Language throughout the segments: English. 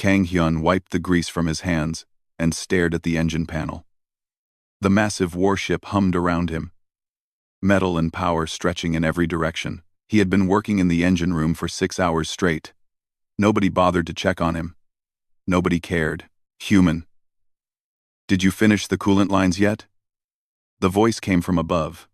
Kang Hyun wiped the grease from his hands and stared at the engine panel. The massive warship hummed around him, metal and power stretching in every direction. He had been working in the engine room for 6 hours straight. Nobody bothered to check on him. Nobody cared. Human. Did you finish the coolant lines yet? The voice came from above.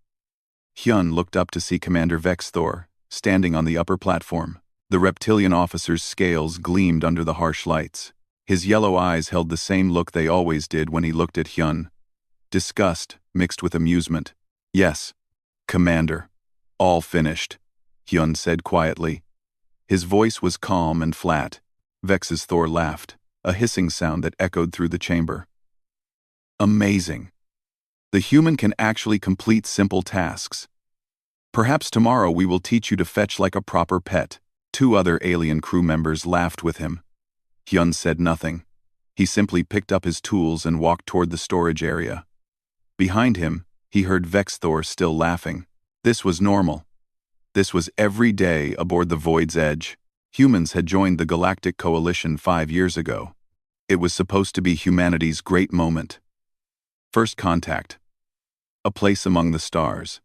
Hyun looked up to see Commander Vex Thor, standing on the upper platform. The reptilian officer's scales gleamed under the harsh lights. His yellow eyes held the same look they always did when he looked at Hyun. Disgust mixed with amusement. Yes, Commander. All finished, Hyun said quietly. His voice was calm and flat. Vex's Thor laughed, a hissing sound that echoed through the chamber. Amazing. The human can actually complete simple tasks. Perhaps tomorrow we will teach you to fetch like a proper pet. 2 other alien crew members laughed with him. Hyun said nothing. He simply picked up his tools and walked toward the storage area. Behind him, he heard Vex Thor still laughing. This was normal. This was every day aboard the Void's Edge. Humans had joined the Galactic Coalition 5 years ago. It was supposed to be humanity's great moment. First contact. A place among the stars.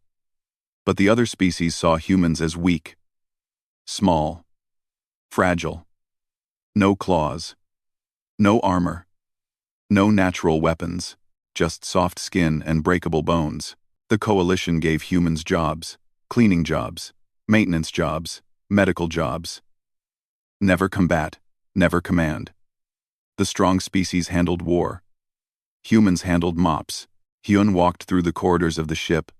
But the other species saw humans as weak, small, fragile. No claws. No armor. No natural weapons. Just soft skin and breakable bones. The coalition gave humans jobs, cleaning jobs, maintenance jobs, medical jobs. Never combat, never command. The strong species handled war. Humans handled mops. Hyun walked through the corridors of the ship.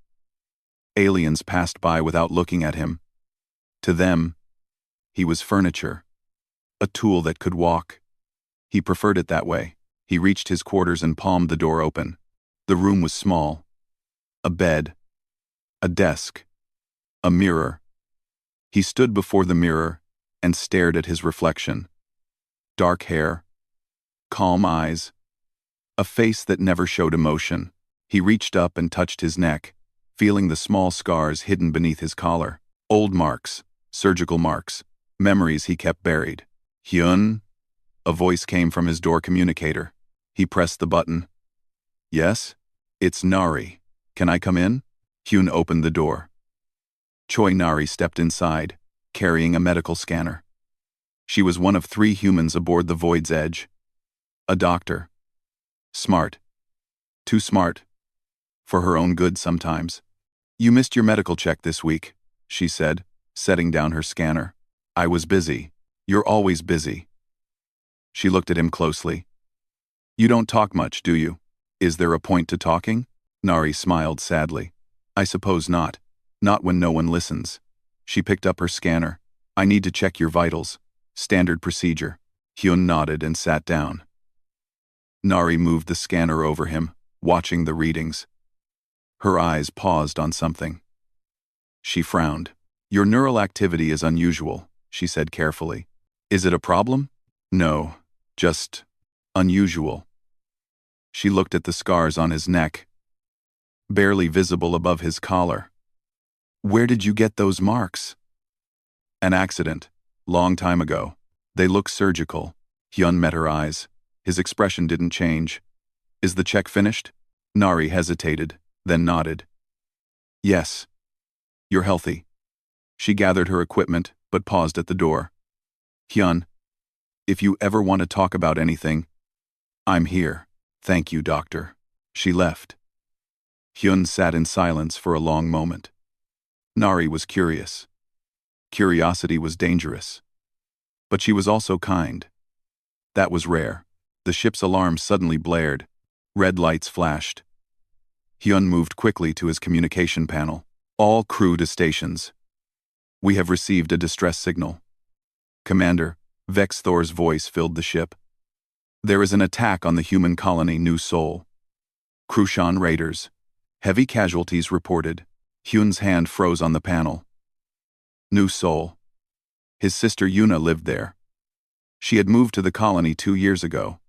Aliens passed by without looking at him. To them, he was furniture. A tool that could walk. He preferred it that way. He reached his quarters and palmed the door open. The room was small. A bed. A desk. A mirror. He stood before the mirror and stared at his reflection. Dark hair. Calm eyes. A face that never showed emotion. He reached up and touched his neck, feeling the small scars hidden beneath his collar. Old marks. Surgical marks. Memories he kept buried. Hyun? A voice came from his door communicator. He pressed the button. Yes? It's Nari. Can I come in? Hyun opened the door. Choi Nari stepped inside, carrying a medical scanner. She was one of 3 humans aboard the Void's Edge. A doctor. Smart. Too smart. For her own good sometimes. You missed your medical check this week, she said, setting down her scanner. I was busy. You're always busy. She looked at him closely. You don't talk much, do you? Is there a point to talking? Nari smiled sadly. I suppose not. Not when no one listens. She picked up her scanner. I need to check your vitals. Standard procedure. Hyun nodded and sat down. Nari moved the scanner over him, watching the readings. Her eyes paused on something. She frowned. Your neural activity is unusual, she said carefully. Is it a problem? No, just unusual. She looked at the scars on his neck, barely visible above his collar. Where did you get those marks? An accident, long time ago. They look surgical. Hyun met her eyes. His expression didn't change. Is the check finished? Nari hesitated, then nodded. Yes. You're healthy. She gathered her equipment, but paused at the door. Hyun, if you ever want to talk about anything, I'm here. Thank you, doctor. She left. Hyun sat in silence for a long moment. Nari was curious. Curiosity was dangerous. But she was also kind. That was rare. The ship's alarm suddenly blared. Red lights flashed. Hyun moved quickly to his communication panel. All crew to stations. We have received a distress signal. Commander, Vex Thor's voice filled the ship. There is an attack on the human colony New Sol. Krushan raiders. Heavy casualties reported. Hyun's hand froze on the panel. New Sol. His sister Yuna lived there. She had moved to the colony 2 years ago.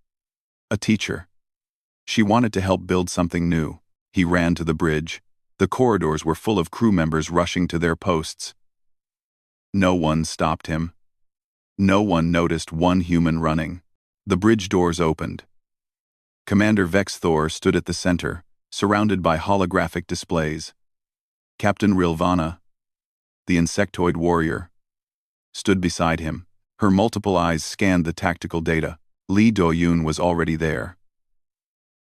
A teacher. She wanted to help build something new. He ran to the bridge. The corridors were full of crew members rushing to their posts. No one stopped him. No one noticed one human running. The bridge doors opened. Commander Vex Thor stood at the center, surrounded by holographic displays. Captain Rilvana, the insectoid warrior, stood beside him. Her multiple eyes scanned the tactical data. Lee Do-yoon was already there.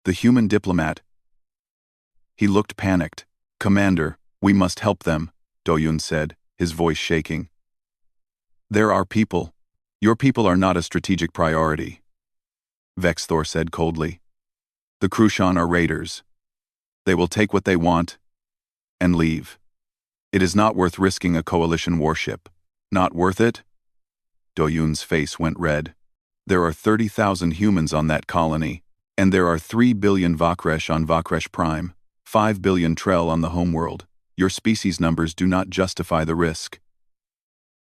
The human diplomat. He looked panicked. "Commander, we must help them," Do-yoon said, his voice shaking. "There are people. Your people are not a strategic priority," Vex Thor said coldly. "The Krushan are raiders. They will take what they want and leave. It is not worth risking a coalition warship." "Not worth it?" Do-yoon's face went red. "There are 30,000 humans on that colony, and there are 3 billion Vakresh on Vakresh Prime, 5 billion Trell on the homeworld. Your species numbers do not justify the risk."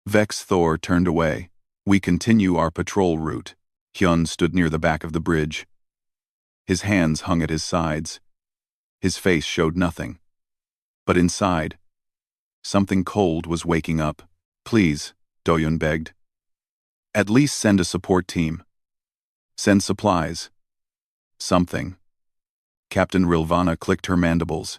Vex Thor turned away. "We continue our patrol route." Hyun stood near the back of the bridge. His hands hung at his sides. His face showed nothing. But inside, something cold was waking up. "Please," Do-yoon begged. "At least send a support team. Send supplies. Something." Captain Rilvana clicked her mandibles.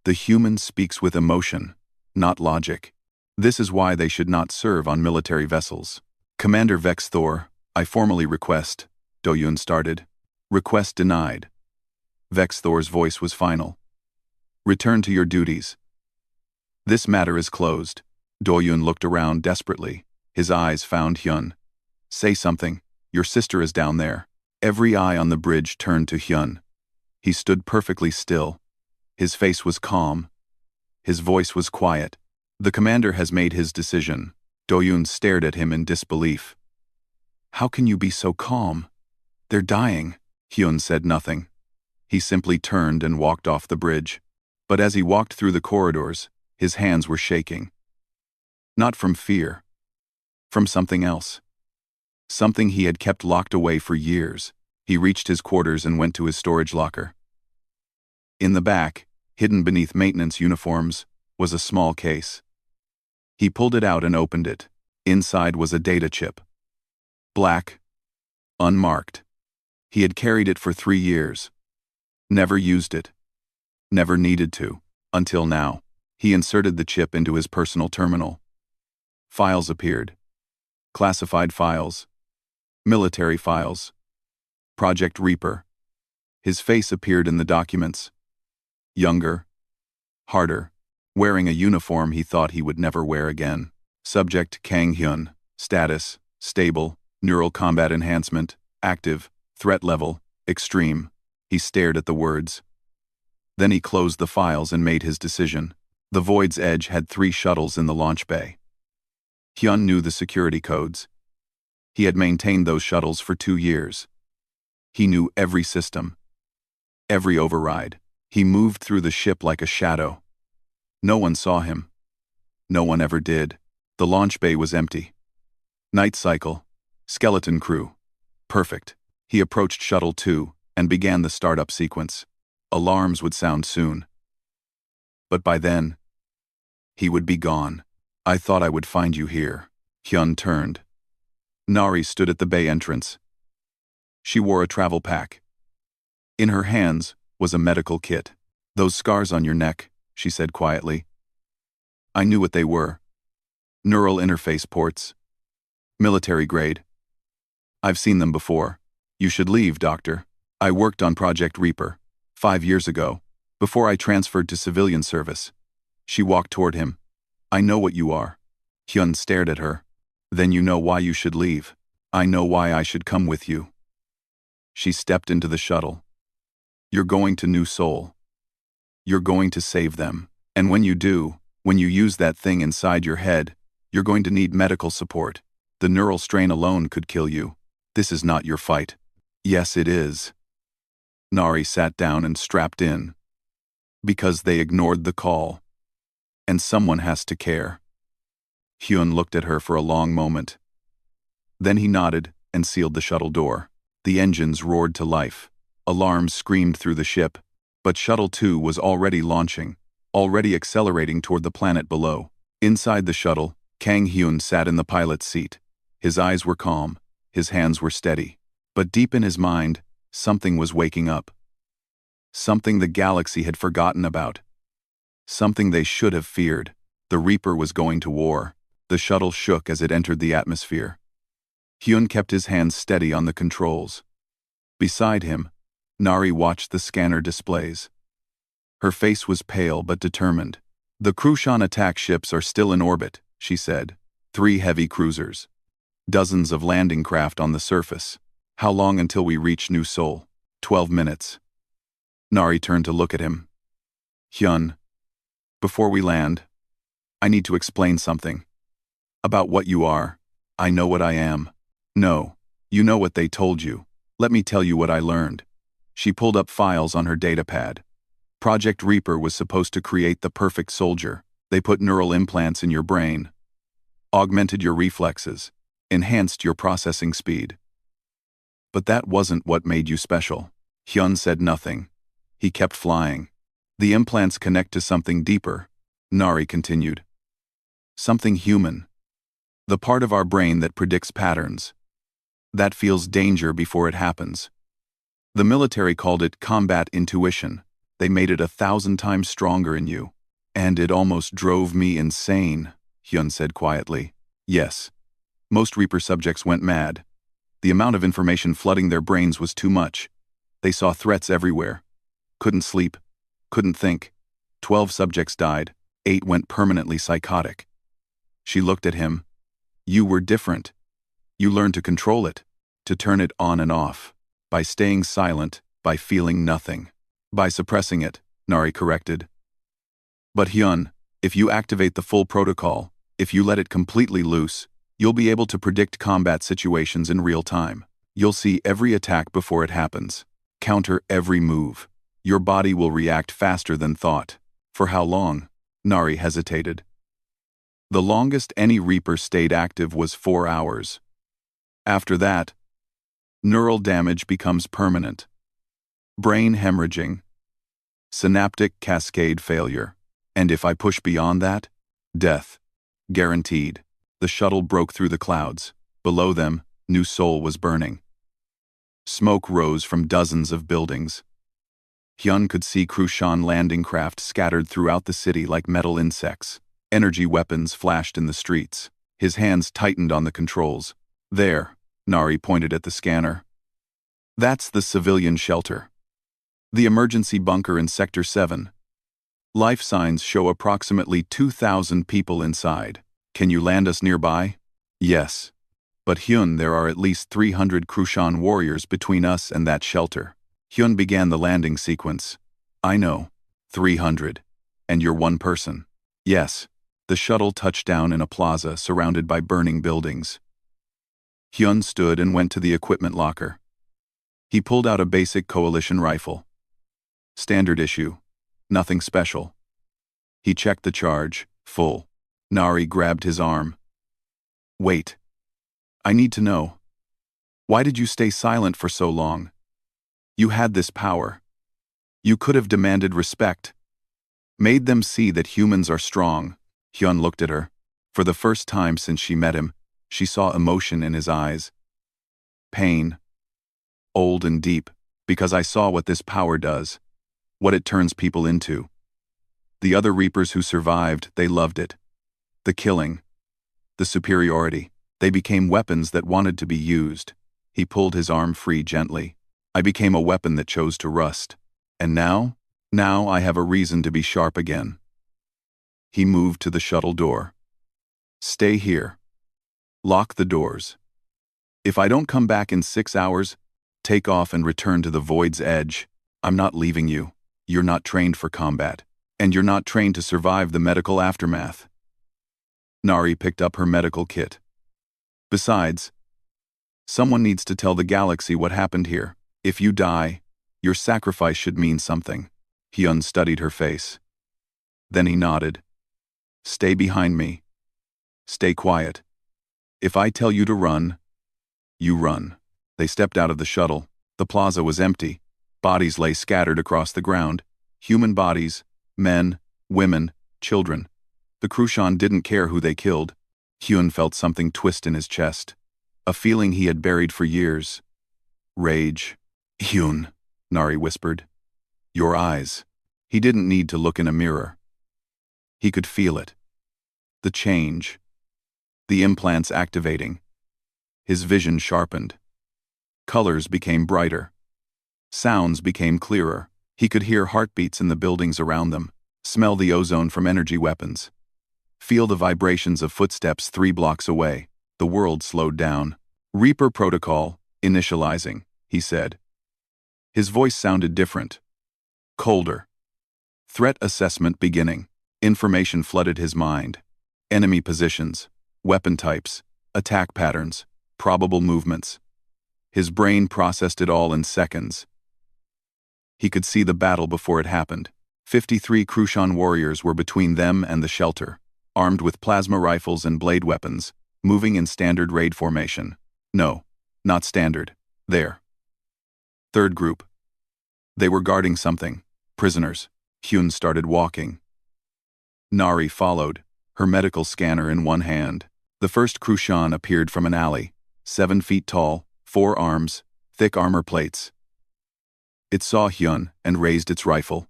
"The human speaks with emotion, not logic. This is why they should not serve on military vessels." "Commander Vex Thor, I formally request," Do-yoon started. "Request denied." Vex Thor's voice was final. "Return to your duties. This matter is closed." Do-yoon looked around desperately. His eyes found Hyun. "Say something. Your sister is down there." Every eye on the bridge turned to Hyun. He stood perfectly still. His face was calm. His voice was quiet. "The commander has made his decision." Do-yoon stared at him in disbelief. "How can you be so calm? They're dying." Hyun said nothing. He simply turned and walked off the bridge. But as he walked through the corridors, his hands were shaking. Not from fear. From something else. Something he had kept locked away for years. He reached his quarters and went to his storage locker. In the back, hidden beneath maintenance uniforms, was a small case. He pulled it out and opened it. Inside was a data chip. Black. Unmarked. He had carried it for 3 years. Never used it. Never needed to. Until now. He inserted the chip into his personal terminal. Files appeared. Classified files. Military files. Project Reaper. His face appeared in the documents. Younger. Harder. Wearing a uniform he thought he would never wear again. Subject Kang Hyun. Status: stable. Neural combat enhancement. Active. Threat level: extreme. He stared at the words. Then he closed the files and made his decision. The Void's Edge had 3 shuttles in the launch bay. Hyun knew the security codes. He had maintained those shuttles for 2 years. He knew every system. Every override. He moved through the ship like a shadow. No one saw him. No one ever did. The launch bay was empty. Night cycle. Skeleton crew. Perfect. He approached Shuttle 2 and began the startup sequence. Alarms would sound soon. But by then, he would be gone. "I thought I would find you here." Hyun turned. Nari stood at the bay entrance. She wore a travel pack. In her hands was a medical kit. "Those scars on your neck," she said quietly. "I knew what they were. Neural interface ports. Military grade. I've seen them before. You should leave, Doctor. I worked on Project Reaper 5 years ago, before I transferred to civilian service." She walked toward him. "I know what you are." Hyun stared at her. "Then you know why you should leave." "I know why I should come with you." She stepped into the shuttle. "You're going to New Seoul. You're going to save them. And when you do, when you use that thing inside your head, you're going to need medical support. The neural strain alone could kill you. This is not your fight." "Yes, it is." Nari sat down and strapped in. "Because they ignored the call. And someone has to care." Hyun looked at her for a long moment. Then he nodded and sealed the shuttle door. The engines roared to life. Alarms screamed through the ship. But Shuttle 2 was already launching, already accelerating toward the planet below. Inside the shuttle, Kang Hyun sat in the pilot's seat. His eyes were calm. His hands were steady. But deep in his mind, something was waking up. Something the galaxy had forgotten about. Something they should have feared. The Reaper was going to war. The shuttle shook as it entered the atmosphere. Hyun kept his hands steady on the controls. Beside him, Nari watched the scanner displays. Her face was pale but determined. "The Krushan attack ships are still in orbit," she said. 3 heavy cruisers. Dozens of landing craft on the surface. "How long until we reach New Seoul?" 12 minutes. Nari turned to look at him. "Hyun, before we land, I need to explain something. About what you are. I know what I am." "No, you know what they told you. Let me tell you what I learned." She pulled up files on her datapad. Project Reaper was supposed to create the perfect soldier. They put neural implants in your brain, augmented your reflexes, enhanced your processing speed. But that wasn't what made you special. Hyun said nothing. He kept flying. "The implants connect to something deeper," Nari continued. "Something human. The part of our brain that predicts patterns. That feels danger before it happens. The military called it combat intuition. They made it 1,000 times stronger in you. And it almost drove me insane," Hyun said quietly. "Yes. Most Reaper subjects went mad. The amount of information flooding their brains was too much. They saw threats everywhere. Couldn't sleep. Couldn't think. 12 subjects died. 8 went permanently psychotic." She looked at him. "You were different. You learned to control it, to turn it on and off, by staying silent, by feeling nothing. By suppressing it," Nari corrected. "But Hyun, if you activate the full protocol, if you let it completely loose, you'll be able to predict combat situations in real time. You'll see every attack before it happens. Counter every move. Your body will react faster than thought." "For how long?" Nari hesitated. "The longest any Reaper stayed active was 4 hours. After that, neural damage becomes permanent. Brain hemorrhaging. Synaptic cascade failure. And if I push beyond that, death. Guaranteed." The shuttle broke through the clouds. Below them, New Seoul was burning. Smoke rose from dozens of buildings. Hyun could see Krushan landing craft scattered throughout the city like metal insects. Energy weapons flashed in the streets. His hands tightened on the controls. "There," Nari pointed at the scanner. "That's the civilian shelter. The emergency bunker in Sector 7. Life signs show approximately 2,000 people inside. Can you land us nearby?" "Yes. But Hyun, there are at least 300 Krushan warriors between us and that shelter." Hyun began the landing sequence. "I know. 300. And you're one person." "Yes." The shuttle touched down in a plaza surrounded by burning buildings. Hyun stood and went to the equipment locker. He pulled out a basic coalition rifle. Standard issue. Nothing special. He checked the charge. Full. Nari grabbed his arm. "Wait. I need to know. Why did you stay silent for so long? You had this power. You could have demanded respect. Made them see that humans are strong." Hyun looked at her. For the first time since she met him, she saw emotion in his eyes. "Pain. Old and deep, because I saw what this power does. What it turns people into. The other Reapers who survived, they loved it. The killing. The superiority. They became weapons that wanted to be used." He pulled his arm free gently. "I became a weapon that chose to rust. And now I have a reason to be sharp again." He moved to the shuttle door. "Stay here. Lock the doors. If I don't come back in 6 hours, take off and return to the void's edge. I'm not leaving you. You're not trained for combat. And you're not trained to survive the medical aftermath." Nari picked up her medical kit. "Besides, someone needs to tell the galaxy what happened here. If you die, your sacrifice should mean something." Hyun studied her face. Then he nodded. "Stay behind me. Stay quiet. If I tell you to run, you run." They stepped out of the shuttle. The plaza was empty. Bodies lay scattered across the ground. Human bodies, men, women, children. The Krushan didn't care who they killed. Hyun felt something twist in his chest. a feeling he had buried for years. Rage. Hyun, Nari whispered. Your eyes. He didn't need to look in a mirror. He could feel it. The change. The implants activating. His vision sharpened. Colors became brighter. Sounds became clearer. He could hear heartbeats in the buildings around them, smell the ozone from energy weapons, feel the vibrations of footsteps 3 blocks away. The world slowed down. Reaper protocol, initializing, he said. His voice sounded different. Colder. Threat assessment beginning. Information flooded his mind. Enemy positions, weapon types, attack patterns, probable movements. His brain processed it all in seconds. He could see the battle before it happened. 53 Krushan warriors were between them and the shelter, armed with plasma rifles and blade weapons, moving in standard raid formation. No, not standard. There. Third group. They were guarding something. Prisoners. Hyun started walking. Nari followed, her medical scanner in one hand. The first Krushan appeared from an alley, 7 feet tall, 4 arms, thick armor plates. It saw Hyun and raised its rifle.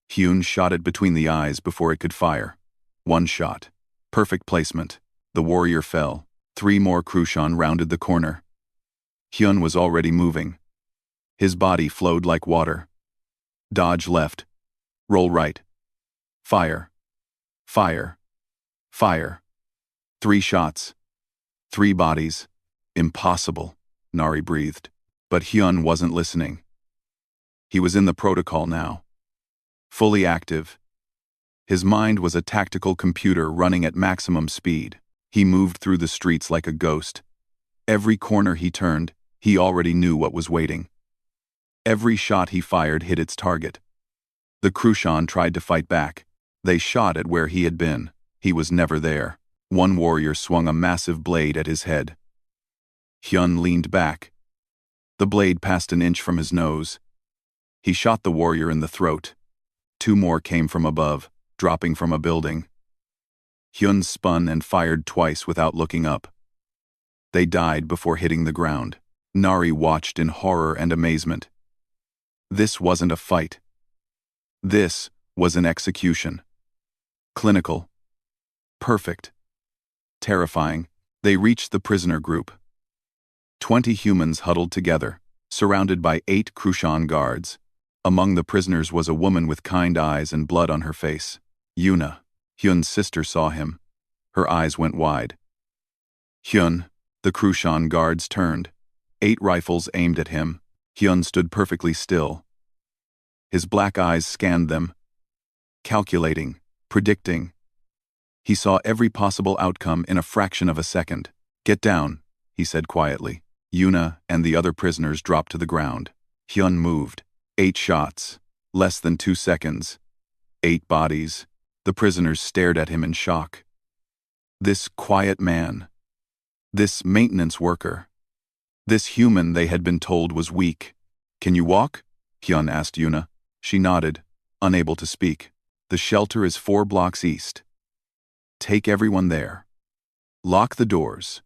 Hyun shot it between the eyes before it could fire. 1 shot. Perfect placement. The warrior fell. 3 more Krushan rounded the corner. Hyun was already moving. His body flowed like water. Dodge left. Roll right. Fire. Fire. Fire. 3 shots. 3 bodies. Impossible, Nari breathed. But Hyun wasn't listening. He was in the protocol now. Fully active. His mind was a tactical computer running at maximum speed. He moved through the streets like a ghost. Every corner he turned, he already knew what was waiting. Every shot he fired hit its target. The Krushan tried to fight back. They shot at where he had been. He was never there. 1 warrior swung a massive blade at his head. Hyun leaned back. The blade passed an inch from his nose. He shot the warrior in the throat. 2 more came from above, dropping from a building. Hyun spun and fired twice without looking up. They died before hitting the ground. Nari watched in horror and amazement. This wasn't a fight. This was an execution. Clinical. Perfect. Terrifying. They reached the prisoner group. 20 humans huddled together, surrounded by 8 Krushan guards. Among the prisoners was a woman with kind eyes and blood on her face. Yuna, Hyun's sister, saw him. Her eyes went wide. Hyun, the Krushan guards turned. 8 rifles aimed at him. Hyun stood perfectly still. His black eyes scanned them. Calculating, predicting. He saw every possible outcome in a fraction of a second. Get down, he said quietly. Yuna and the other prisoners dropped to the ground. Hyun moved. 8 shots. Less than 2 seconds. 8 bodies. The prisoners stared at him in shock. This quiet man. This maintenance worker. This human they had been told was weak. Can you walk? Hyun asked Yuna. She nodded, unable to speak. The shelter is 4 blocks east. Take everyone there. Lock the doors.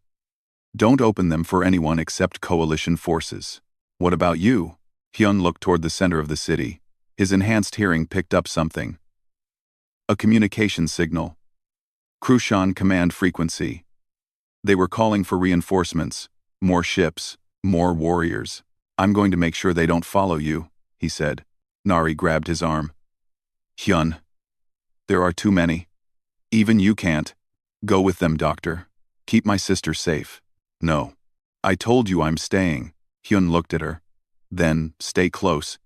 Don't open them for anyone except coalition forces. What about you? Hyun looked toward the center of the city. His enhanced hearing picked up something. A communication signal. Krushan command frequency. They were calling for reinforcements, more ships, more warriors. I'm going to make sure they don't follow you, he said. Nari grabbed his arm. Hyun. There are too many. Even you can't. Go with them, doctor. Keep my sister safe. No. I told you I'm staying. Hyun looked at her. Then, stay close.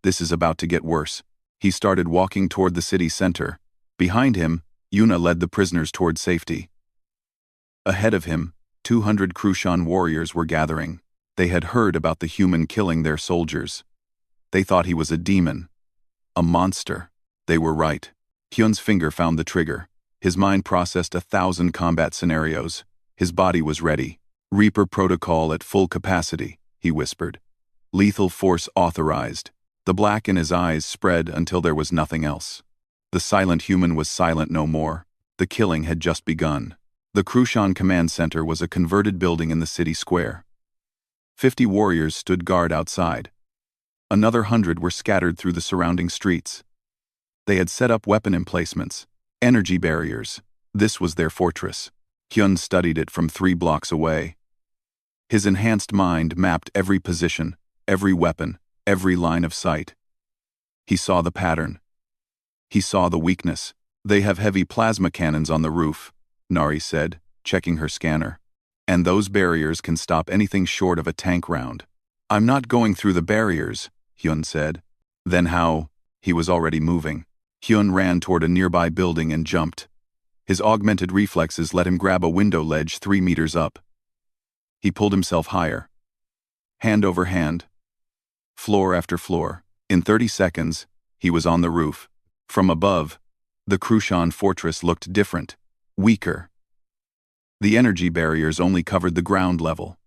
This is about to get worse. He started walking toward the city center. Behind him, Yuna led the prisoners toward safety. Ahead of him, 200 Krushan warriors were gathering. They had heard about the human killing their soldiers. They thought he was a demon. A monster. They were right. Hyun's finger found the trigger. His mind processed 1,000 combat scenarios. His body was ready. Reaper protocol at full capacity, he whispered. Lethal force authorized. The black in his eyes spread until there was nothing else. The silent human was silent no more. The killing had just begun. The Krushan Command Center was a converted building in the city square. 50 warriors stood guard outside. Another 100 were scattered through the surrounding streets. They had set up weapon emplacements, energy barriers. This was their fortress. Hyun studied it from 3 blocks away. His enhanced mind mapped every position, every weapon, every line of sight. He saw the pattern. He saw the weakness. They have heavy plasma cannons on the roof, Nari said, checking her scanner. And those barriers can stop anything short of a tank round. I'm not going through the barriers, Hyun said. Then how? He was already moving. Hyun ran toward a nearby building and jumped. His augmented reflexes let him grab a window ledge 3 meters up. He pulled himself higher. Hand over hand. Floor after floor. In 30 seconds, he was on the roof. From above, the Krushan fortress looked different, weaker. The energy barriers only covered the ground level.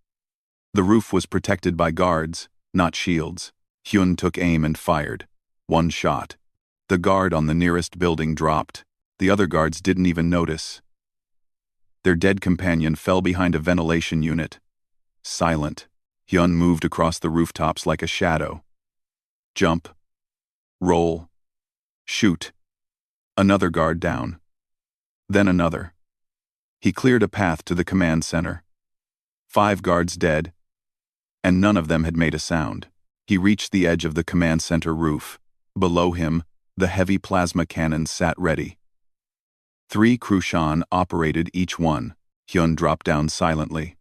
The roof was protected by guards, not shields. Hyun took aim and fired. 1 shot. The guard on the nearest building dropped. The other guards didn't even notice. Their dead companion fell behind a ventilation unit. Silent, Hyun moved across the rooftops like a shadow. Jump. Roll. Shoot. Another guard down. Then another. He cleared a path to the command center. 5 guards dead, and none of them had made a sound. He reached the edge of the command center roof. Below him, the heavy plasma cannons sat ready. 3 Krushan operated each one. Hyun dropped down silently.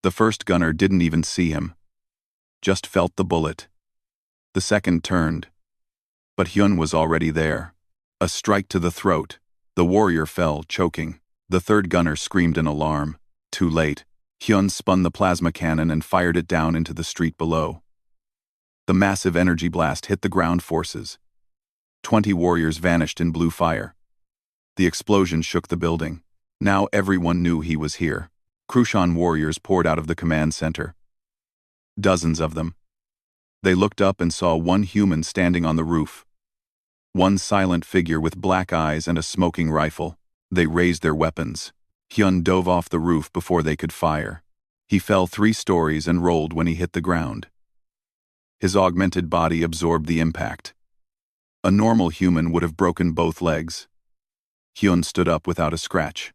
The first gunner didn't even see him. Just felt the bullet. The second turned. But Hyun was already there. A strike to the throat. The warrior fell, choking. The third gunner screamed in alarm. Too late. Hyun spun the plasma cannon and fired it down into the street below. The massive energy blast hit the ground forces. 20 warriors vanished in blue fire. The explosion shook the building. Now everyone knew he was here. Krushan warriors poured out of the command center. Dozens of them. They looked up and saw 1 human standing on the roof. 1 silent figure with black eyes and a smoking rifle. They raised their weapons. Hyun dove off the roof before they could fire. He fell 3 stories and rolled when he hit the ground. His augmented body absorbed the impact. A normal human would have broken both legs. Hyun stood up without a scratch.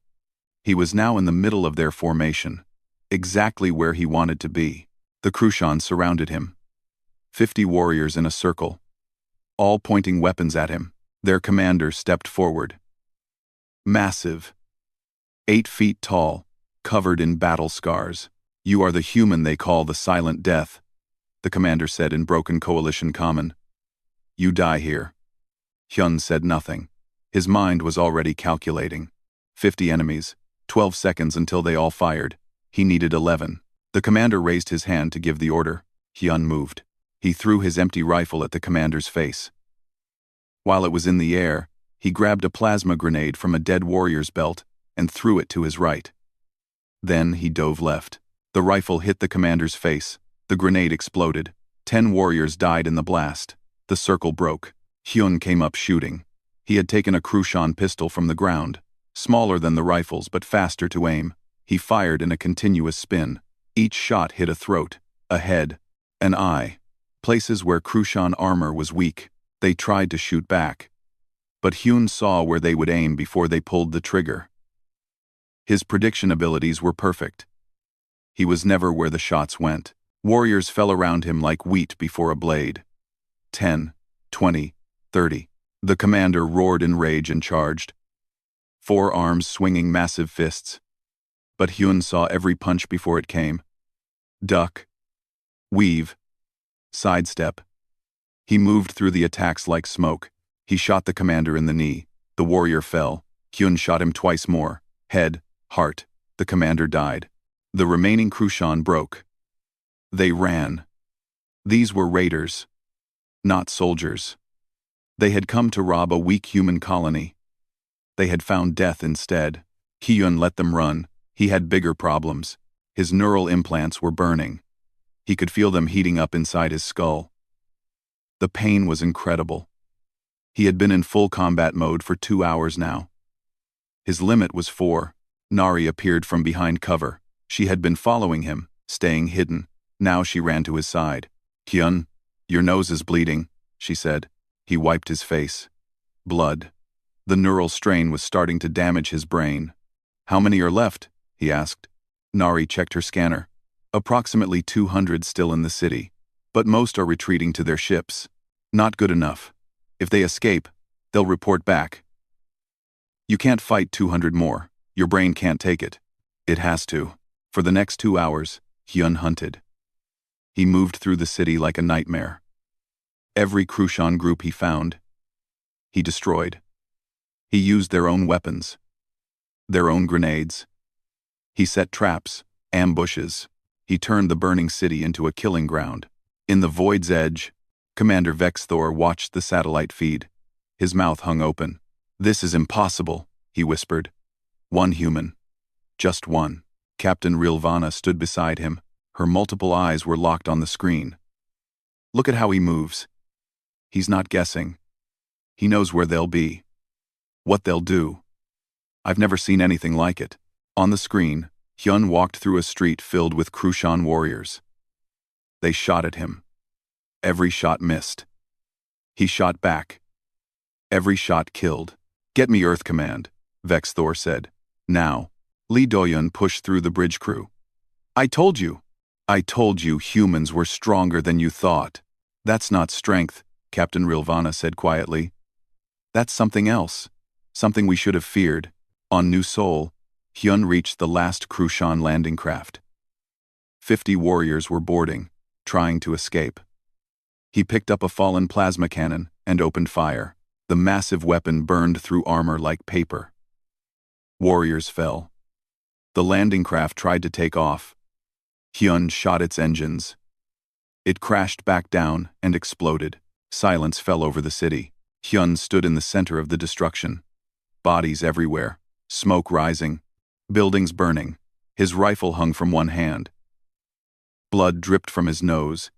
He was now in the middle of their formation, exactly where he wanted to be. The Krushan surrounded him. 50 warriors in a circle, all pointing weapons at him. Their commander stepped forward. Massive. 8 feet tall, covered in battle scars. You are the human they call the Silent Death, the commander said in broken coalition common. You die here. Hyun said nothing. His mind was already calculating. 50 enemies, 12 seconds until they all fired. He needed 11. The commander raised his hand to give the order. Hyun moved. He threw his empty rifle at the commander's face. While it was in the air, he grabbed a plasma grenade from a dead warrior's belt and threw it to his right. Then he dove left. The rifle hit the commander's face. The grenade exploded. 10 warriors died in the blast. The circle broke. Hyun came up shooting. He had taken a Krushan pistol from the ground, smaller than the rifles but faster to aim. He fired in a continuous spin. Each shot hit a throat, a head, an eye. Places where Krushan armor was weak. They tried to shoot back. But Hyun saw where they would aim before they pulled the trigger. His prediction abilities were perfect. He was never where the shots went. Warriors fell around him like wheat before a blade. 10, 20, 30. The commander roared in rage and charged. 4 arms swinging massive fists. But Hyun saw every punch before it came. Duck. Weave. Sidestep. He moved through the attacks like smoke. He shot the commander in the knee. The warrior fell. Hyun shot him twice more. Head, heart. The commander died. The remaining Krushan broke. They ran. These were raiders, not soldiers. They had come to rob a weak human colony. They had found death instead. Hyun let them run. He had bigger problems. His neural implants were burning. He could feel them heating up inside his skull. The pain was incredible. He had been in full combat mode for 2 hours now. His limit was 4. Nari appeared from behind cover. She had been following him, staying hidden. Now she ran to his side. "Hyun, your nose is bleeding," she said. He wiped his face. Blood. The neural strain was starting to damage his brain. "How many are left?" he asked. Nari checked her scanner. "Approximately 200 still in the city, but most are retreating to their ships. Not good enough. If they escape, they'll report back. You can't fight 200 more. Your brain can't take it. It has to." For the next 2 hours, Hyun hunted. He moved through the city like a nightmare. Every Krushan group he found, he destroyed. He used their own weapons, their own grenades. He set traps, ambushes. He turned the burning city into a killing ground. In the void's edge, Commander Vexthor watched the satellite feed. His mouth hung open. "This is impossible," he whispered. "One human. Just one." Captain Rilvana stood beside him. Her multiple eyes were locked on the screen. "Look at how he moves. He's not guessing. He knows where they'll be. What they'll do. I've never seen anything like it." On the screen, Hyun walked through a street filled with Krushan warriors. They shot at him. Every shot missed. He shot back. Every shot killed. "Get me Earth Command," Vexthor said. "Now." Lee Doyun pushed through the bridge crew. I told you humans were stronger than you thought." "That's not strength," Captain Rilvana said quietly. "That's something else. Something we should have feared." On New Sol, Hyun reached the last Krushan landing craft. 50 warriors were boarding, trying to escape. He picked up a fallen plasma cannon and opened fire. The massive weapon burned through armor like paper. Warriors fell. The landing craft tried to take off. Hyun shot its engines. It crashed back down and exploded. Silence fell over the city. Hyun stood in the center of the destruction. Bodies everywhere, smoke rising, buildings burning. His rifle hung from one hand. Blood dripped from his nose,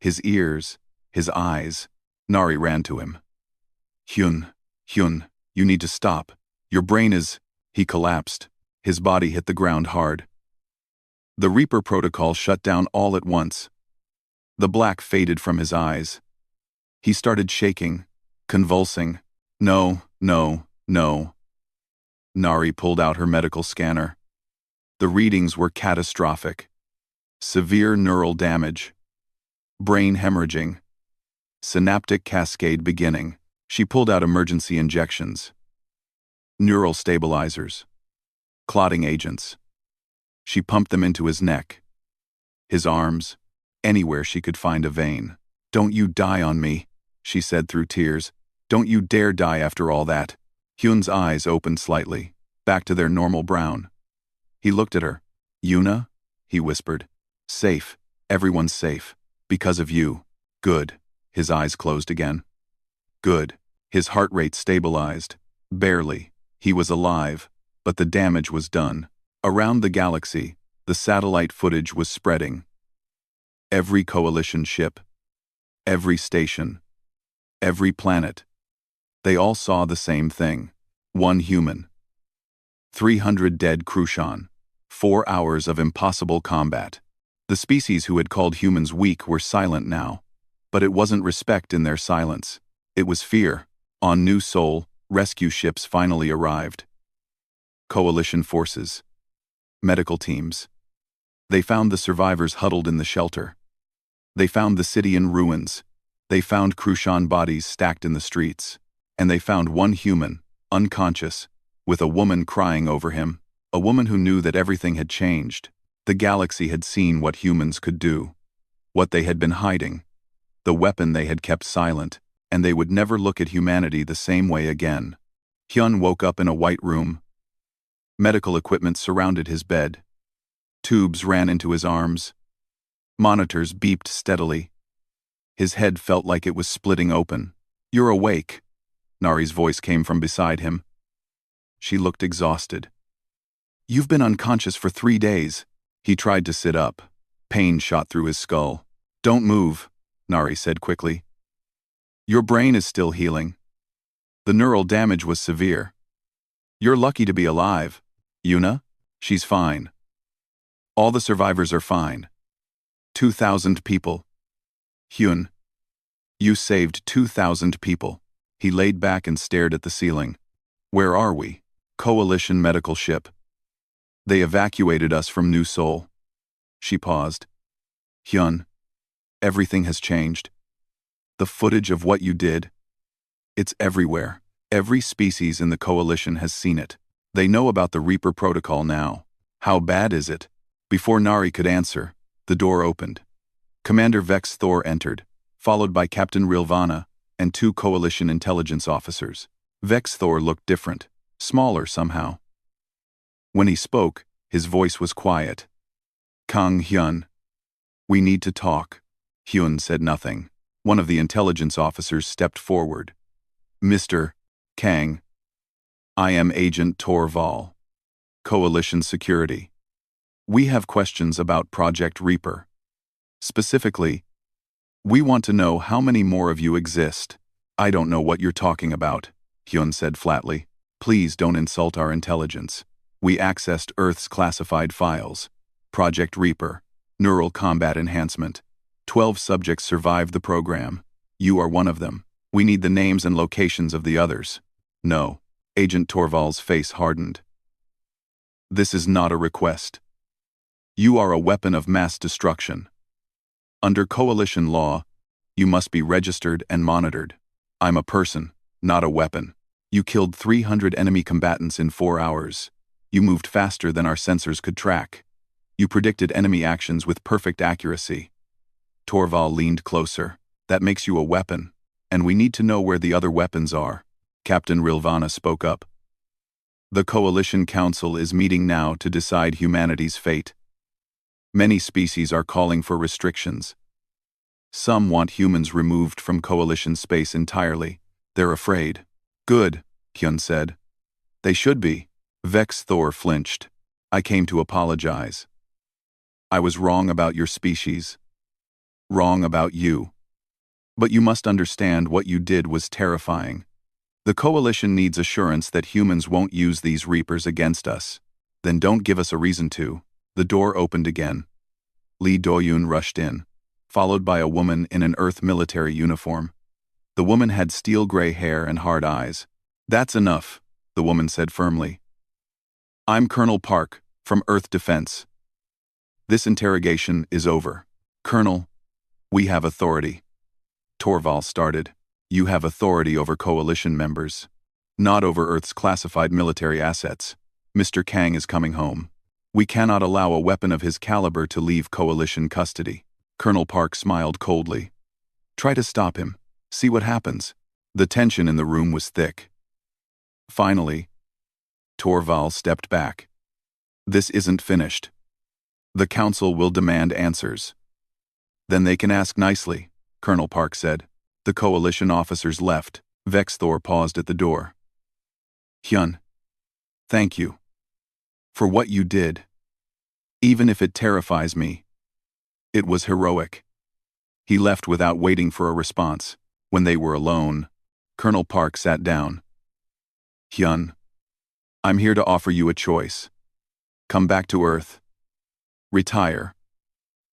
his ears, his eyes. Nari ran to him. Hyun, you need to stop. Your brain is..." He collapsed. His body hit the ground hard. The Reaper protocol shut down all at once. The black faded from his eyes. He started shaking, convulsing. No. Nari pulled out her medical scanner. The readings were catastrophic. Severe neural damage. Brain hemorrhaging. Synaptic cascade beginning. She pulled out emergency injections. Neural stabilizers. Clotting agents. She pumped them into his neck, his arms, anywhere she could find a vein. "Don't you die on me," she said through tears. "Don't you dare die after all that." Hyun's eyes opened slightly, back to their normal brown. He looked at her. "Yuna?" he whispered. "Safe. Everyone's safe. Because of you." "Good." His eyes closed again. "Good." His heart rate stabilized. Barely. He was alive, but the damage was done. Around the galaxy, the satellite footage was spreading. Every coalition ship, every station, every planet. They all saw the same thing. One human. 300 dead Krushan. 4 hours of impossible combat. The species who had called humans weak were silent now. But it wasn't respect in their silence. It was fear. On New Sol, rescue ships finally arrived. Coalition forces. Medical teams. They found the survivors huddled in the shelter. They found the city in ruins. They found Krushan bodies stacked in the streets. And they found one human, unconscious, with a woman crying over him. A woman who knew that everything had changed. The galaxy had seen what humans could do. What they had been hiding. The weapon they had kept silent. And they would never look at humanity the same way again. Hyun woke up in a white room. Medical equipment surrounded his bed. Tubes ran into his arms. Monitors beeped steadily. His head felt like it was splitting open. "You're awake." Nari's voice came from beside him. She looked exhausted. "You've been unconscious for 3 days." He tried to sit up. Pain shot through his skull. "Don't move," Nari said quickly. "Your brain is still healing. The neural damage was severe. You're lucky to be alive." Yuna? She's fine. All the survivors are fine. 2,000 people. Hyun. You saved 2,000 people. He laid back and stared at the ceiling. Where are we? Coalition medical ship. They evacuated us from New Seoul. She paused. Hyun. Everything has changed. The footage of what you did. It's everywhere. Every species in the coalition has seen it. They know about the Reaper protocol now. How bad is it? Before Nari could answer, the door opened. Commander Vex Thor entered, followed by Captain Rilvana and 2 coalition intelligence officers. Vex Thor looked different, smaller somehow. When he spoke, his voice was quiet. Kang Hyun. We need to talk. Hyun said nothing. One of the intelligence officers stepped forward. Mr. Kang. I am Agent Torval. Coalition Security. We have questions about Project Reaper. Specifically, we want to know how many more of you exist. I don't know what you're talking about, Hyun said flatly. Please don't insult our intelligence. We accessed Earth's classified files. Project Reaper. Neural combat enhancement. 12 subjects survived the program. You are one of them. We need the names and locations of the others. No. Agent Torval's face hardened. This is not a request. You are a weapon of mass destruction. Under coalition law, you must be registered and monitored. I'm a person, not a weapon. You killed 300 enemy combatants in 4 hours. You moved faster than our sensors could track. You predicted enemy actions with perfect accuracy. Torval leaned closer. That makes you a weapon, and we need to know where the other weapons are. Captain Rilvana spoke up. The Coalition Council is meeting now to decide humanity's fate. Many species are calling for restrictions. Some want humans removed from Coalition space entirely. They're afraid. Good, Hyun said. They should be. Vex Thor flinched. I came to apologize. I was wrong about your species. Wrong about you. But you must understand what you did was terrifying. The Coalition needs assurance that humans won't use these Reapers against us. Then don't give us a reason to. The door opened again. Lee Doyun rushed in, followed by a woman in an Earth military uniform. The woman had steel-gray hair and hard eyes. That's enough, the woman said firmly. I'm Colonel Park, from Earth Defense. This interrogation is over. Colonel, we have authority. Torval started. You have authority over Coalition members, not over Earth's classified military assets. Mr. Kang is coming home. We cannot allow a weapon of his caliber to leave Coalition custody. Colonel Park smiled coldly. Try to stop him. See what happens. The tension in the room was thick. Finally, Torval stepped back. This isn't finished. The Council will demand answers. Then they can ask nicely, Colonel Park said. The Coalition officers left. Vex Thor paused at the door. Hyun, thank you. For what you did. Even if it terrifies me. It was heroic. He left without waiting for a response. When they were alone, Colonel Park sat down. Hyun, I'm here to offer you a choice. Come back to Earth. Retire.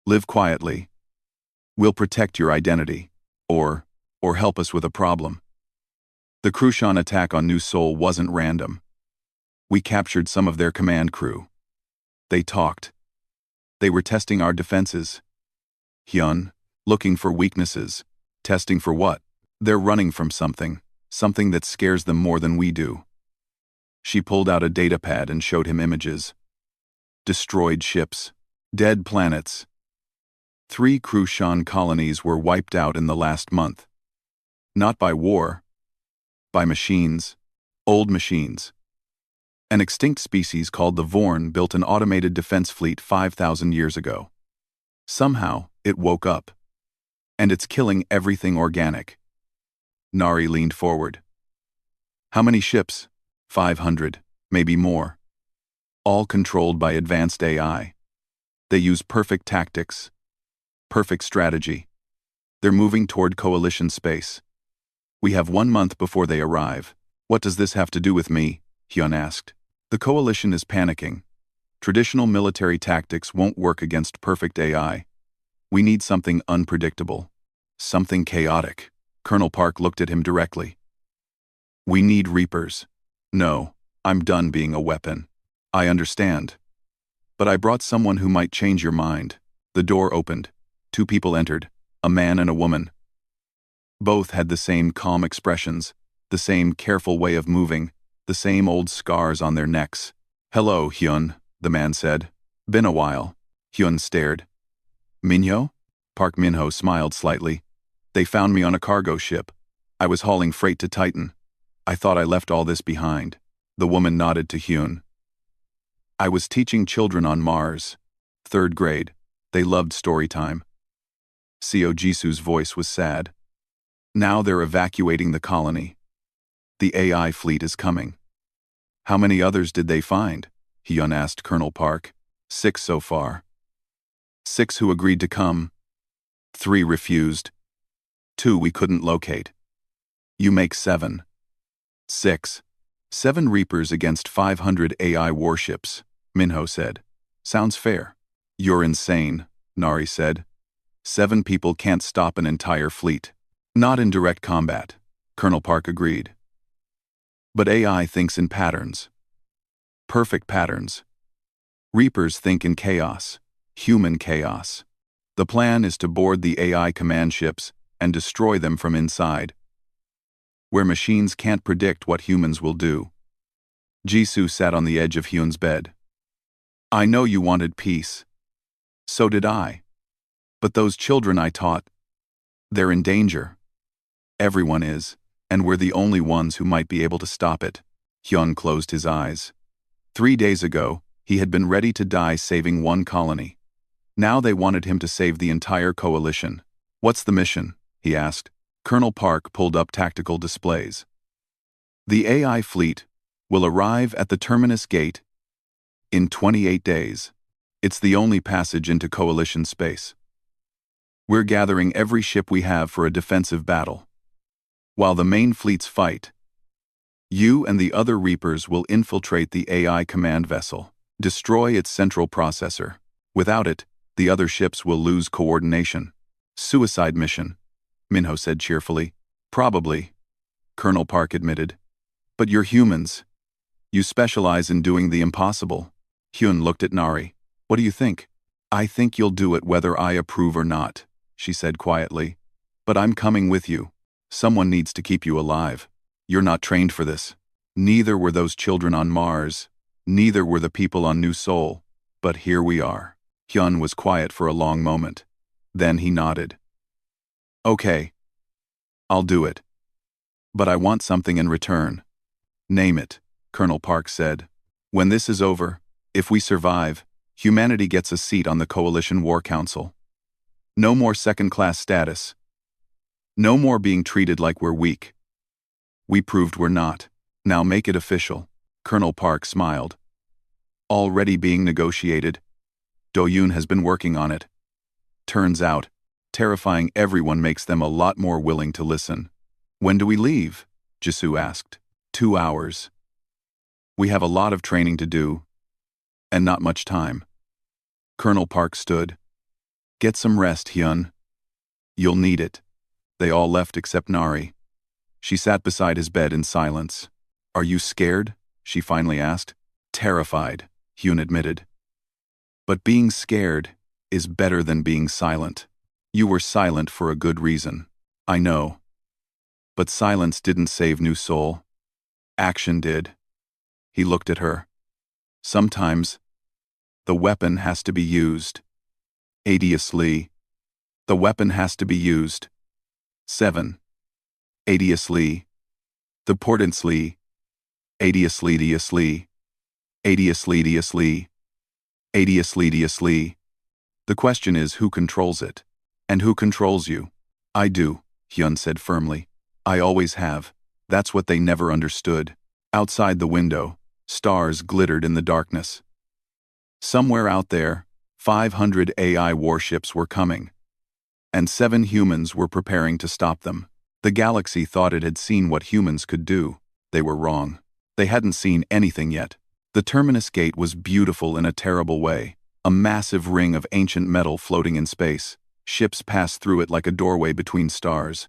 Live quietly. We'll protect your identity. Or help us with a problem. The Krushan attack on New Seoul wasn't random. We captured some of their command crew. They talked. They were testing our defenses. Hyun, looking for weaknesses. Testing for what? They're running from something that scares them more than we do. She pulled out a datapad and showed him images. Destroyed ships. Dead planets. 3 Krushan colonies were wiped out in the last month. Not by war. By machines. Old machines. An extinct species called the Vorn built an automated defense fleet 5,000 years ago. Somehow, it woke up. And it's killing everything organic. Nari leaned forward. How many ships? 500, maybe more. All controlled by advanced AI. They use perfect tactics. Perfect strategy. They're moving toward Coalition space. We have 1 month before they arrive. What does this have to do with me? Hyun asked. The coalition is panicking. Traditional military tactics won't work against perfect AI. We need something unpredictable. Something chaotic. Colonel Park looked at him directly. We need Reapers. No, I'm done being a weapon. I understand. But I brought someone who might change your mind. The door opened. 2 people entered, a man and a woman. Both had the same calm expressions, the same careful way of moving, the same old scars on their necks. Hello, Hyun, the man said. Been a while. Hyun stared. Minho? Park Minho smiled slightly. They found me on a cargo ship. I was hauling freight to Titan. I thought I left all this behind. The woman nodded to Hyun. I was teaching children on Mars. 3rd grade. They loved story time. Seo Jisu's voice was sad. Now they're evacuating the colony. The AI fleet is coming. How many others did they find? Hyun asked Colonel Park. 6 so far. 6 who agreed to come. 3 refused. 2 we couldn't locate. You make 7. 6. 7 Reapers against 500 AI warships, Minho said. Sounds fair. You're insane, Nari said. 7 people can't stop an entire fleet. Not in direct combat, Colonel Park agreed. But AI thinks in patterns. Perfect patterns. Reapers think in chaos, human chaos. The plan is to board the AI command ships and destroy them from inside, where machines can't predict what humans will do. Jisoo sat on the edge of Hyun's bed. I know you wanted peace. So did I. But those children I taught, they're in danger. Everyone is, and we're the only ones who might be able to stop it. Hyun closed his eyes. 3 days ago, he had been ready to die saving one colony. Now they wanted him to save the entire coalition. What's the mission? He asked. Colonel Park pulled up tactical displays. The AI fleet will arrive at the terminus gate in 28 days. It's the only passage into coalition space. We're gathering every ship we have for a defensive battle. While the main fleets fight, you and the other Reapers will infiltrate the AI command vessel, destroy its central processor. Without it, the other ships will lose coordination. Suicide mission, Minho said cheerfully. Probably, Colonel Park admitted. But you're humans. You specialize in doing the impossible. Hyun looked at Nari. What do you think? I think you'll do it whether I approve or not, she said quietly. But I'm coming with you. Someone needs to keep you alive. You're not trained for this. Neither were those children on Mars. Neither were the people on New Sol. But here we are. Hyun was quiet for a long moment. Then he nodded. Okay. I'll do it. But I want something in return. Name it, Colonel Park said. When this is over, if we survive, humanity gets a seat on the Coalition War Council. No more second-class status. No more being treated like we're weak. We proved we're not. Now make it official. Colonel Park smiled. Already being negotiated. Do-yoon has been working on it. Turns out, terrifying everyone makes them a lot more willing to listen. When do we leave? Jisoo asked. 2 hours. We have a lot of training to do, and not much time. Colonel Park stood. Get some rest, Hyun. You'll need it. They all left except Nari. She sat beside his bed in silence. Are you scared? She finally asked. Terrified, Hyun admitted. But being scared is better than being silent. You were silent for a good reason. I know. But silence didn't save New Sol. Action did. He looked at her. Sometimes, the weapon has to be used. Adius Lee. The weapon has to be used. 7. Adius Lee. The Portance Lee. Adius Lee Dius Lee. Adius Lee Dius Lee. Adius Lee Dius Lee. The question is who controls it? And who controls you? I do, Hyun said firmly. I always have. That's what they never understood. Outside the window, stars glittered in the darkness. Somewhere out there, 500 AI warships were coming. And 7 humans were preparing to stop them. The galaxy thought it had seen what humans could do. They were wrong. They hadn't seen anything yet. The terminus gate was beautiful in a terrible way, a massive ring of ancient metal floating in space. Ships passed through it like a doorway between stars.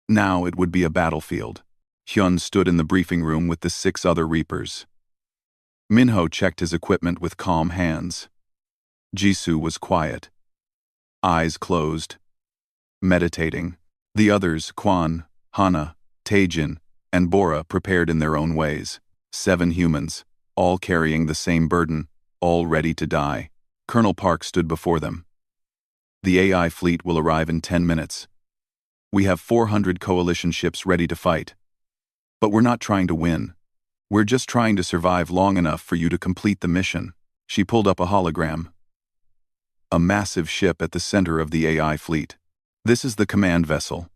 Now it would be a battlefield. Hyun stood in the briefing room with the 6 other Reapers. Minho checked his equipment with calm hands. Jisoo was quiet, eyes closed, meditating. The others, Kwan, Hana, Taejin, and Bora, prepared in their own ways. 7 humans, all carrying the same burden, all ready to die. Colonel Park stood before them. The AI fleet will arrive in 10 minutes. We have 400 coalition ships ready to fight. But we're not trying to win. We're just trying to survive long enough for you to complete the mission. She pulled up a hologram. A massive ship at the center of the AI fleet. This is the command vessel.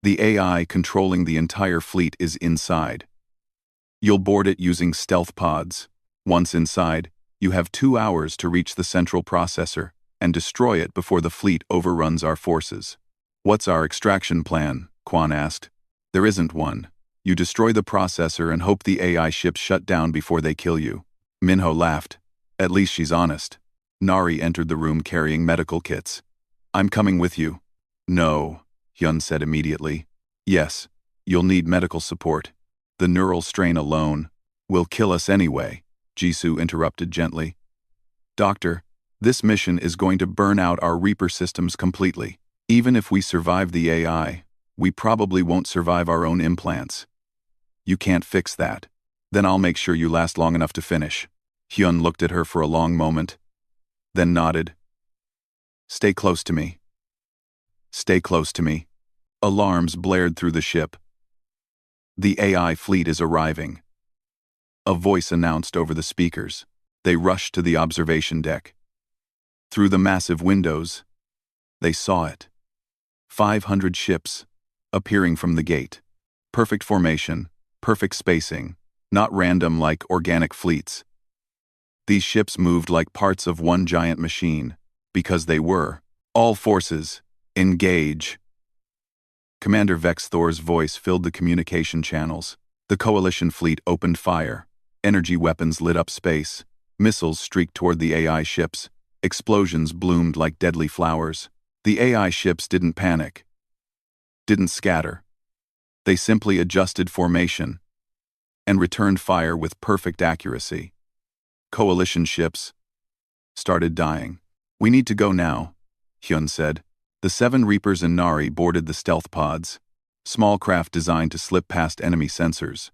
The AI controlling the entire fleet is inside. You'll board it using stealth pods. Once inside, you have 2 hours to reach the central processor and destroy it before the fleet overruns our forces. What's our extraction plan? Kwan asked. There isn't one. You destroy the processor and hope the AI ships shut down before they kill you. Minho laughed. At least she's honest. Nari entered the room carrying medical kits. I'm coming with you. No, Hyun said immediately. Yes, you'll need medical support. The neural strain alone will kill us anyway, Jisoo interrupted gently. Doctor, this mission is going to burn out our Reaper systems completely. Even if we survive the AI, we probably won't survive our own implants. You can't fix that. Then I'll make sure you last long enough to finish. Hyun looked at her for a long moment, then nodded. Stay close to me. Stay close to me. Alarms blared through the ship. The AI fleet is arriving. A voice announced over the speakers. They rushed to the observation deck. Through the massive windows, they saw it. 500 ships, appearing from the gate. Perfect formation, perfect spacing, not random like organic fleets. These ships moved like parts of one giant machine, because they were. All forces, engage. Commander Vex Thor's voice filled the communication channels. The coalition fleet opened fire. Energy weapons lit up space. Missiles streaked toward the AI ships. Explosions bloomed like deadly flowers. The AI ships didn't panic, didn't scatter. They simply adjusted formation and returned fire with perfect accuracy. Coalition ships started dying. We need to go now, Hyun said. The 7 Reapers and Nari boarded the stealth pods, small craft designed to slip past enemy sensors.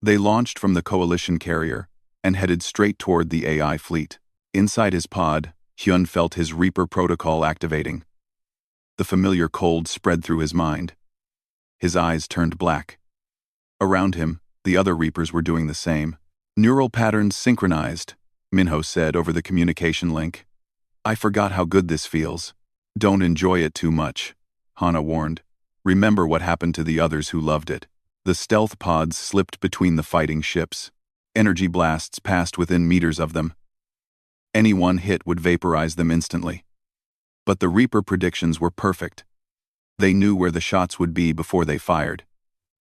They launched from the coalition carrier and headed straight toward the AI fleet. Inside his pod, Hyun felt his Reaper protocol activating. The familiar cold spread through his mind. His eyes turned black. Around him, the other Reapers were doing the same. Neural patterns synchronized, Minho said over the communication link. I forgot how good this feels. Don't enjoy it too much, Hana warned. Remember what happened to the others who loved it. The stealth pods slipped between the fighting ships. Energy blasts passed within meters of them. Any one hit would vaporize them instantly. But the Reaper predictions were perfect. They knew where the shots would be before they fired.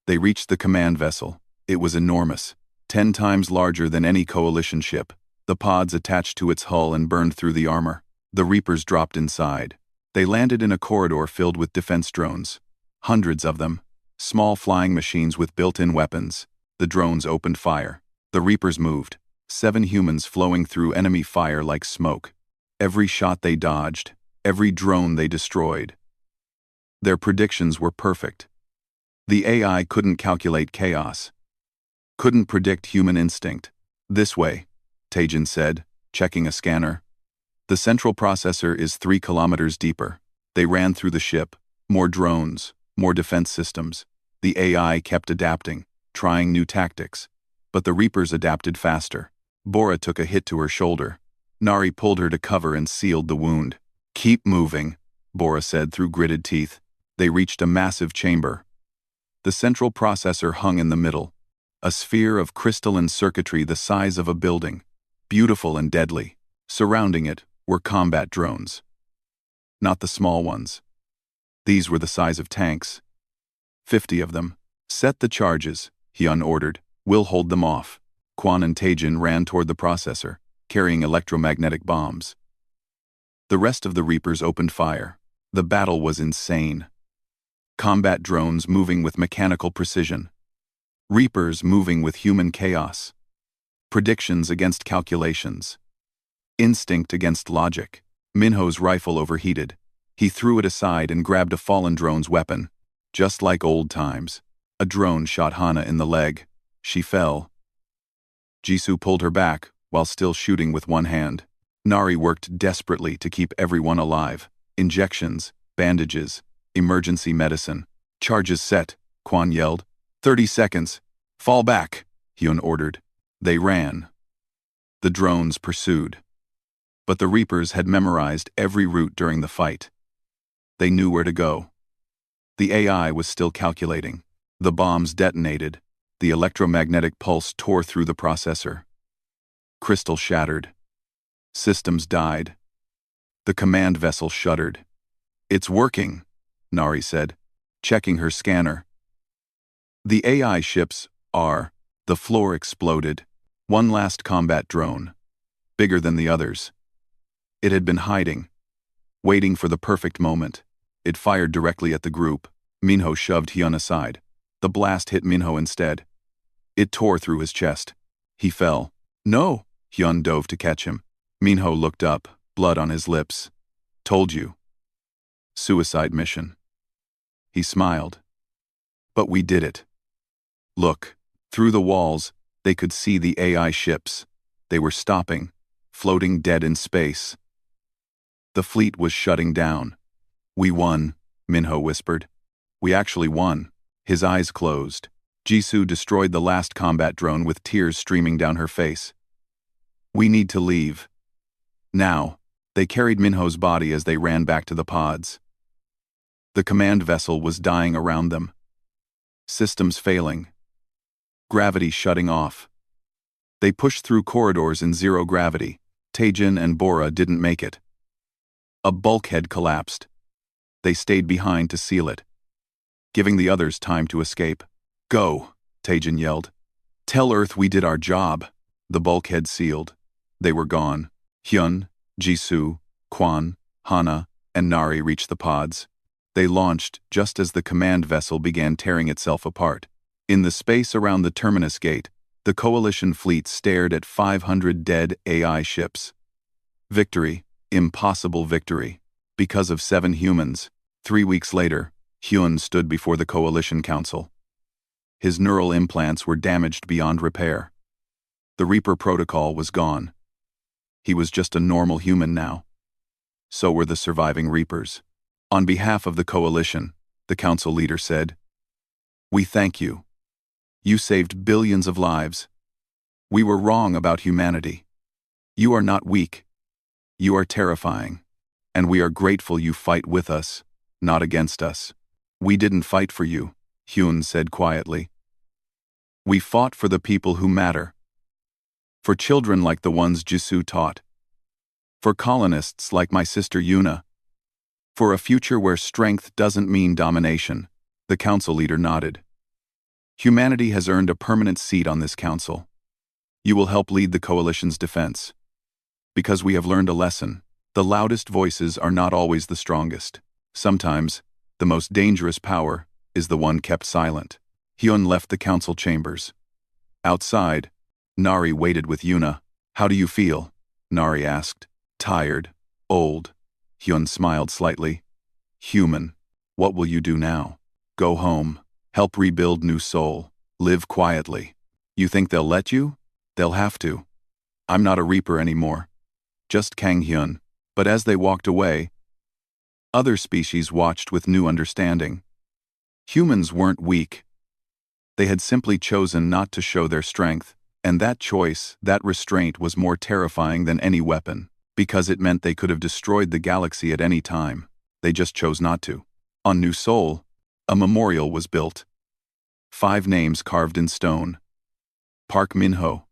They reached the command vessel. It was enormous, 10 times larger than any coalition ship. The pods attached to its hull and burned through the armor. The Reapers dropped inside. They landed in a corridor filled with defense drones. Hundreds of them. Small flying machines with built-in weapons. The drones opened fire. The Reapers moved. 7 humans flowing through enemy fire like smoke. Every shot they dodged. Every drone they destroyed. Their predictions were perfect. The AI couldn't calculate chaos. Couldn't predict human instinct. This way, Taejin said, checking a scanner. The central processor is 3 kilometers deeper. They ran through the ship. More drones, more defense systems. The AI kept adapting, trying new tactics. But the Reapers adapted faster. Bora took a hit to her shoulder. Nari pulled her to cover and sealed the wound. Keep moving, Bora said through gritted teeth. They reached a massive chamber. The central processor hung in the middle. A sphere of crystalline circuitry the size of a building. Beautiful and deadly. Surrounding it were combat drones. Not the small ones. These were the size of tanks. 50 of them. Set the charges, Hyun ordered. We'll hold them off. Quan and Taejin ran toward the processor, carrying electromagnetic bombs. The rest of the Reapers opened fire. The battle was insane. Combat drones moving with mechanical precision. Reapers moving with human chaos. Predictions against calculations. Instinct against logic. Minho's rifle overheated. He threw it aside and grabbed a fallen drone's weapon. Just like old times. A drone shot Hana in the leg. She fell. Jisoo pulled her back, while still shooting with one hand. Nari worked desperately to keep everyone alive. Injections, bandages, emergency medicine. Charges set, Quan yelled. 30 seconds. Fall back, Hyun ordered. They ran. The drones pursued. But the Reapers had memorized every route during the fight. They knew where to go. The AI was still calculating. The bombs detonated. The electromagnetic pulse tore through the processor. Crystal shattered. Systems died. The command vessel shuddered. It's working, Nari said, checking her scanner. The AI ships are. The floor exploded. One last combat drone. Bigger than the others. It had been hiding. Waiting for the perfect moment. It fired directly at the group. Minho shoved Hyun aside. The blast hit Minho instead. It tore through his chest. He fell. No! Hyun dove to catch him. Minho looked up, blood on his lips. Told you. Suicide mission. He smiled. But we did it. Look. Through the walls, they could see the AI ships. They were stopping, floating dead in space. The fleet was shutting down. We won, Minho whispered. We actually won. His eyes closed. Jisoo destroyed the last combat drone with tears streaming down her face. We need to leave. Now. They carried Minho's body as they ran back to the pods. The command vessel was dying around them. Systems failing. Gravity shutting off. They pushed through corridors in zero gravity. Taejin and Bora didn't make it. A bulkhead collapsed. They stayed behind to seal it, giving the others time to escape. Go, Taejin yelled. Tell Earth we did our job. The bulkhead sealed. They were gone. Hyun, Jisoo, Quan, Hana, and Nari reached the pods. They launched just as the command vessel began tearing itself apart. In the space around the terminus gate, the coalition fleet stared at 500 dead AI ships. Victory, impossible victory. Because of 7 humans. 3 weeks later, Hyun stood before the coalition council. His neural implants were damaged beyond repair. The Reaper protocol was gone. He was just a normal human now. So were the surviving Reapers. On behalf of the coalition, the council leader said, "We thank you. You saved billions of lives. We were wrong about humanity. You are not weak. You are terrifying. And we are grateful you fight with us, not against us." "We didn't fight for you," Hyun said quietly. "We fought for the people who matter. For children like the ones Jisoo taught. For colonists like my sister Yuna. For a future where strength doesn't mean domination." The council leader nodded. "Humanity has earned a permanent seat on this council. You will help lead the coalition's defense. Because we have learned a lesson. The loudest voices are not always the strongest. Sometimes, the most dangerous power is the one kept silent." Hyun left the council chambers. Outside, Nari waited with Yuna. "How do you feel?" Nari asked. "Tired. Old." Hyun smiled slightly. "Human. What will you do now?" "Go home. Help rebuild new soul. Live quietly." "You think they'll let you?" "They'll have to. I'm not a Reaper anymore. Just Kang Hyun." But as they walked away, other species watched with new understanding. Humans weren't weak. They had simply chosen not to show their strength, and that choice, that restraint was more terrifying than any weapon, because it meant they could have destroyed the galaxy at any time. They just chose not to. On New Seoul, a memorial was built. 5 names carved in stone. Park Min-ho,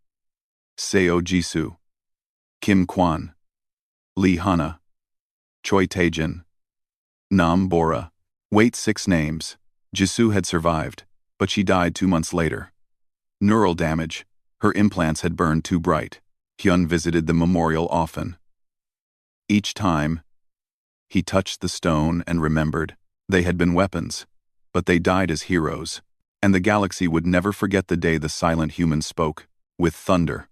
Seo Jisoo, Kim Kwan, Lee Hana, Choi Taejin, Nam Bora. Wait, 6 names. Jisoo had survived, but she died 2 months later. Neural damage. Her implants had burned too bright. Hyun visited the memorial often. Each time, he touched the stone and remembered. They had been weapons, but they died as heroes, and the galaxy would never forget the day the silent human spoke, with thunder.